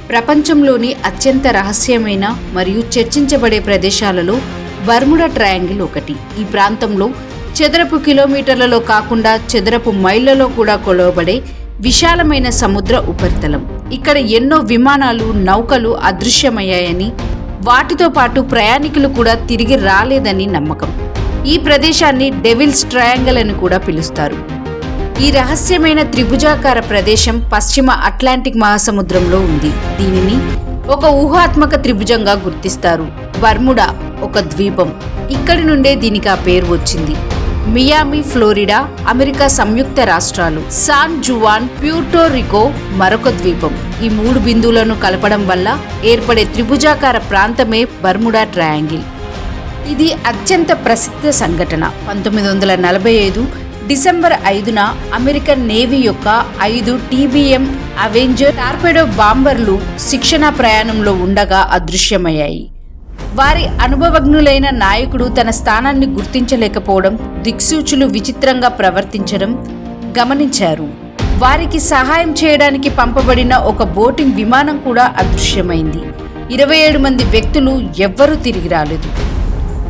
ప్రపంచంలోని అత్యంత రహస్యమైన మరియు చర్చించబడే ప్రదేశాలలో బర్ముడా ట్రయాంగిల్ ఒకటి. ఈ ప్రాంతంలో చదరపు కిలోమీటర్లలో కాకుండా చదరపు మైళ్లలో కూడా కొలవబడే విశాలమైన సముద్ర ఉపరితలం. ఇక్కడ ఎన్నో విమానాలు, నౌకలు అదృశ్యమయ్యాయని, వాటితో పాటు ప్రయాణికులు కూడా తిరిగి రాలేదని నమ్మకం. ఈ ప్రదేశాన్ని డెవిల్స్ ట్రయాంగిల్ అని కూడా పిలుస్తారు. ఈ రహస్యమైన త్రిభుజాకార ప్రదేశం పశ్చిమ అట్లాంటిక్ మహాసముద్రంలో ఉంది. దీనిని ఒక ఊహాత్మక త్రిభుజంగా గుర్తిస్తారు. బర్ముడా ఒక ద్వీపం. ఇక్కడి నుండే దీనికి ఆ పేరు వచ్చింది. మియామి, ఫ్లోరిడా, అమెరికా సంయుక్త రాష్ట్రాలు, సాన్ జువాన్, ప్యూర్టోరికో మరొక ద్వీపం. ఈ 3 బిందువులను కలపడం వల్ల ఏర్పడే త్రిభుజాకార ప్రాంతమే బర్ముడా ట్రయాంగిల్. ఇది అత్యంత ప్రసిద్ధ సంఘటన. 1945 డిసెంబర్ 5న అమెరికన్ నేవీ యొక్క 5 TBM అవెంజర్ టార్పెడో బాంబర్లు శిక్షణ ప్రయాణంలో ఉండగా అదృశ్యమయ్యాయి. వారి అనుభవజ్ఞులైన నాయకుడు తన స్థానాన్ని గుర్తించలేకపోవడం, దిక్సూచులు విచిత్రంగా ప్రవర్తించడం గమనించారు. వారికి సహాయం చేయడానికి పంపబడిన ఒక బోటింగ్ విమానం కూడా అదృశ్యమైంది. 27 మంది వ్యక్తులు ఎవ్వరూ తిరిగి రాలేదు.